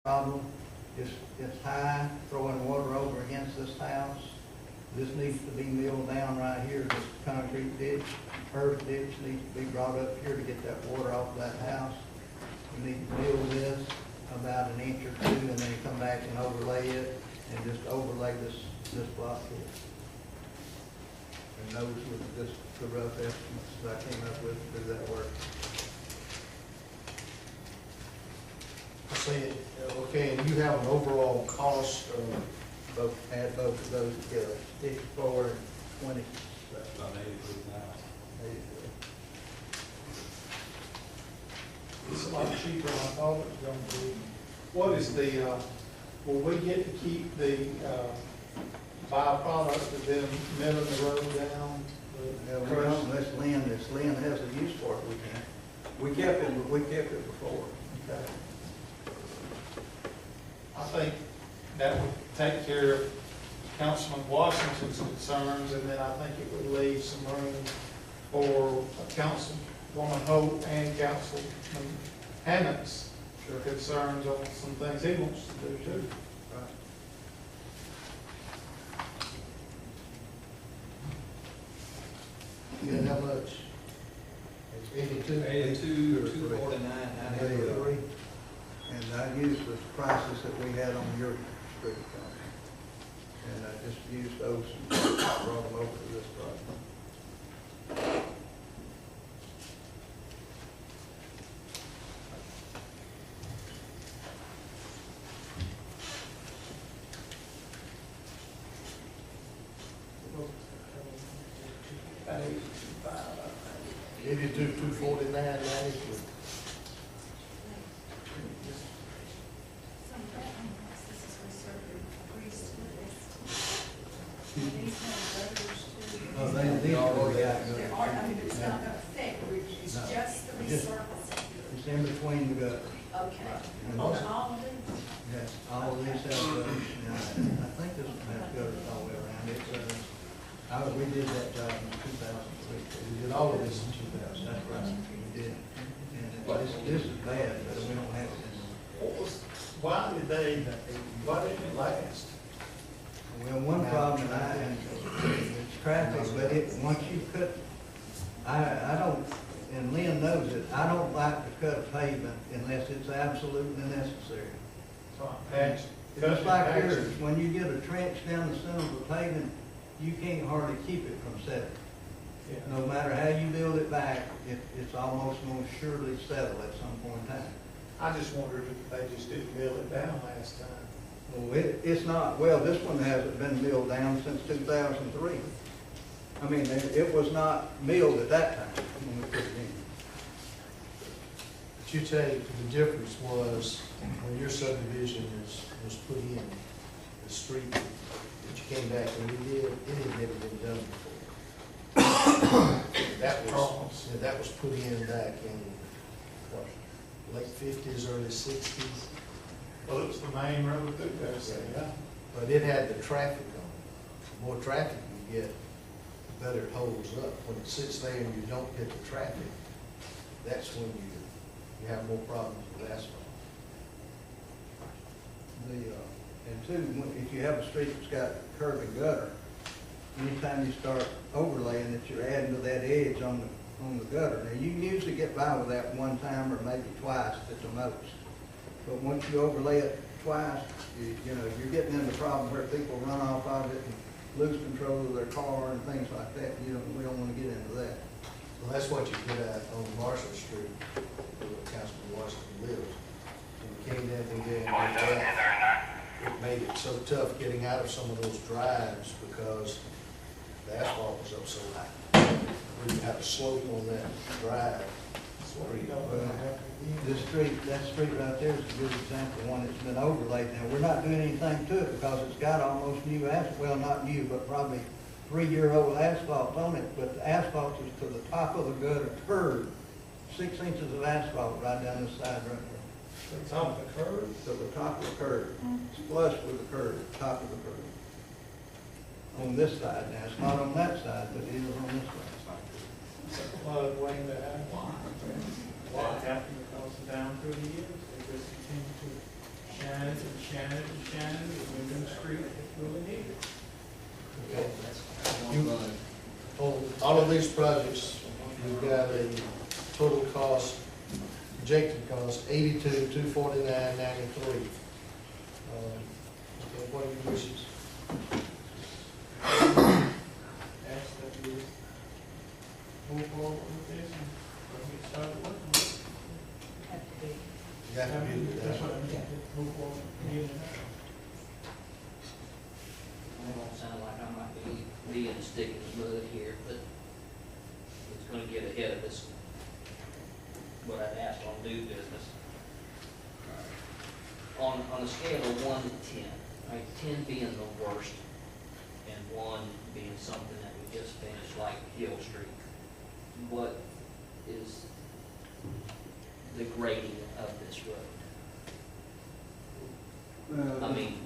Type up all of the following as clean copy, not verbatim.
problem. It's high, throwing water over against this house. This needs to be milled down right here. This concrete ditch, earth ditch needs to be brought up here to get that water off of that house. We need to mill this about an inch or two and then come back and overlay it and just overlay this block here. And those were just the rough estimates that I came up with to do that work. I see, okay, and you have an overall cost of Add both of those together, 64 and 20. About 83,000. It's a lot cheaper than I thought it was going to be. What is the, will we get to keep the byproduct of them milling the road down? Unless Lynn has a use for it, we can't. We kept it before. Okay. I think that would take care of Councilman Washington's concerns, and then I think it would leave some room for Councilwoman Hope and Councilman Hammett's concerns on some things he wants to do too. And how much? It's 82. 249, 83. And I used the prices that we had on your street account. And I just used those and brought them over to this project. About 82, 249, 93. Oh, these already out. There are, I mean, it's not going to affect, it's just the resurfacing. It's in between the gutters. Okay. And On this- all of these? Yes, all of these have gutters. I think this one has gutters all the way around. We did that job in 2003. We did all of this in 2000. That's right, we did. And this is bad, but we don't have it. Why didn't it last? Well, one problem that it's traffic, but once you cut, I don't, and Lynn knows it, I don't like to cut a pavement unless it's absolutely necessary. Just like yours, when you get a trench down the center of the pavement, you can't hardly keep it from settling. Yeah. No matter how you build it back, it's almost going to surely settle at some point in time. I just wondered if they just didn't mill it down last time. Well, it's not, well, this one hasn't been milled down since 2003. I mean, it was not milled at that time when we put it in. But you tell you, the difference was when your subdivision was put in, the street that you came back and we did, it had never been done before. That was put in back in, what, late 50s, early 60s. Well, it was the main road through there, so yeah. But it had the traffic on it. The more traffic you get, the better it holds up. When it sits there and you don't get the traffic, that's when you have more problems with asphalt. And two, if you have a street that's got curb and gutter, anytime you start overlaying it, you're adding to that edge on the gutter. Now, you can usually get by with that one time or maybe twice at the most. But once you overlay it twice, you know, you're getting into problems where people run off of it and lose control of their car and things like that. We don't want to get into that. Well, that's what you get at on Marshall Street, where Councilman Washington lives. When you came down through there and did that, it made it so tough getting out of some of those drives because the asphalt was up so high. We had a slope on that drive. That street right there is a good example of one that's been overlaid. Now, we're not doing anything to it because it's got almost new asphalt, well, not new, but probably 3-year-old asphalt on it, but the asphalt is to the top of the gutter curb, 6 inches of asphalt right down this side right there. To the top of the curb? To the top of the curb, it's flush with the curb, top of the curb. On this side now, it's not on that side, but it is on this side. It's a flood way back. Why? That happened because down through the years, they just continue to shine Shannon to Shannon, Wyndham Street, it's really needed. Okay. One month. On all of these projects, you've got a total cost, projected cost, 82, 249, 93. Okay, what are your wishes? Ask that we move forward with this and get started working with it. Have to be. You have to do That's that. what I mean, move forward, get it out. It won't sound like I might be being a stick in the mud here, but it's gonna get ahead of us. What I'd asked on new business. On a scale of 1 to 10, right, 10 being the worst, and 1 being something that we just finished, like Hill Street, what is the grading of this road? I mean,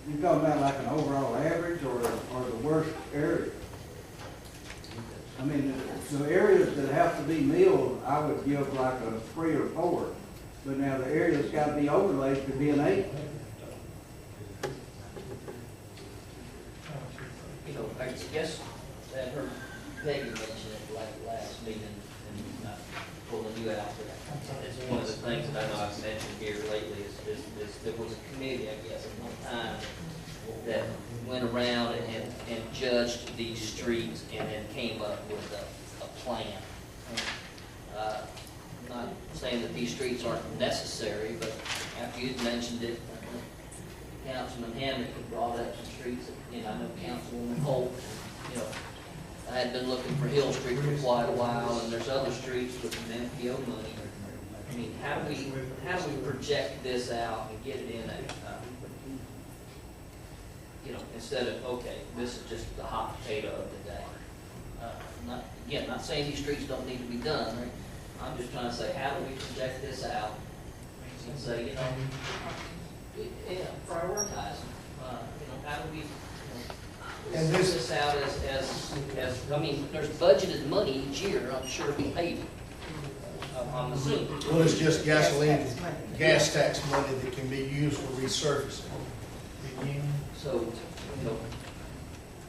You talking about like an overall average or the worst area? I mean, the areas that have to be milled, I would give like a 3 or 4. But now the area that's got to be overlaid could be an 8. you know, I guess I heard Peggy mention it like last meeting, and not pulling you out, but it's one of the things that I know I've mentioned here lately is there was a committee, I guess, at one time that went around and judged these streets and then came up with a plan. I'm not saying that these streets aren't necessary, but after you'd mentioned it, Councilman Hammond had brought up some streets, and I know Councilwoman Holt, you know, I had been looking for Hill Street for quite a while, and there's other streets with some MPO money. I mean, how do we project this out and get it in a, you know, instead of, okay, this is just the hot potato of the day. Not saying these streets don't need to be done, right? I'm just trying to say, how do we project this out and say, you know, yeah, prioritize them. You know, how do we, And sort this- this out as, I mean, there's budgeted money each year, I'm sure we paid it. I'm assuming. Well, it's just gasoline, gas tax money that can be used for resurfacing. So, you know,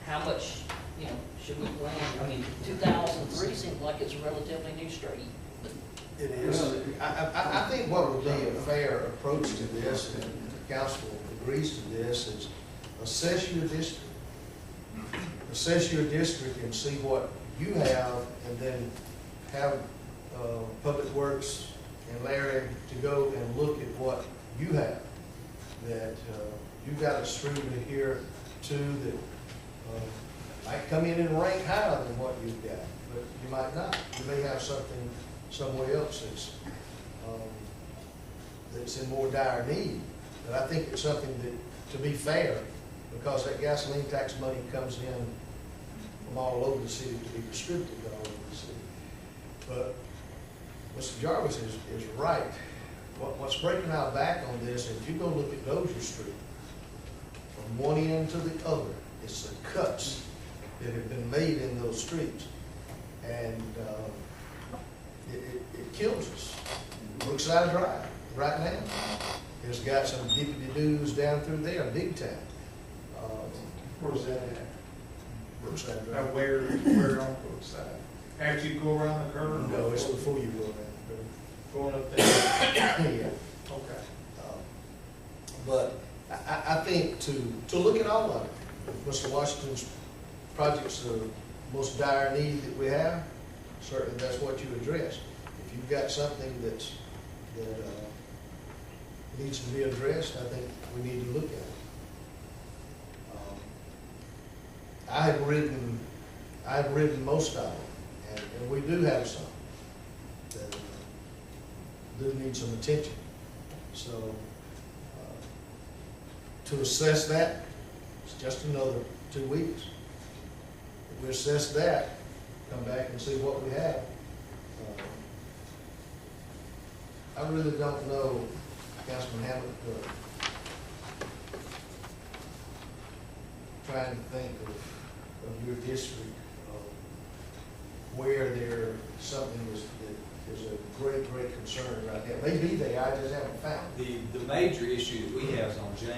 how much, you know, should we plan? I mean, 2003 seems like it's a relatively new street, but It is. I think what would be a fair approach to this, and the council agrees to this, is assess your district. Assess your district and see what you have, and then have Public Works and Larry to go and look at what you have. That you've got a street in here too that might come in and rank higher than what you've got, but you might not. You may have something somewhere else that's in more dire need. But I think it's something that, to be fair, because that gasoline tax money comes in from all over the city to be distributed all over the city. But Mr. Jarvis is right. What's breaking our back on this, if you go look at Dozier Street, from one end to the other, it's the cuts that have been made in those streets. And it kills us. Brookside Drive, right now, has got some dippity-doos down through there, big time. Where's that at? Brookside Now, Drive. where on both sides? After you go around the curve? No, it's before you go around. Going up there? Yeah. Okay. But I think to look at all of it, Mr. Washington's projects are the most dire need that we have, certainly that's what you address. If you've got something that needs to be addressed, I think we need to look at it. I've written most of them, and we do have some that do need some attention. So, to assess that, it's just another 2 weeks. If we assess that, come back and see what we have. I really don't know, Councilman Hammond, trying to think of your district, where there something that is a great concern right now. Maybe they, I just haven't found it. The major issue that we have is on James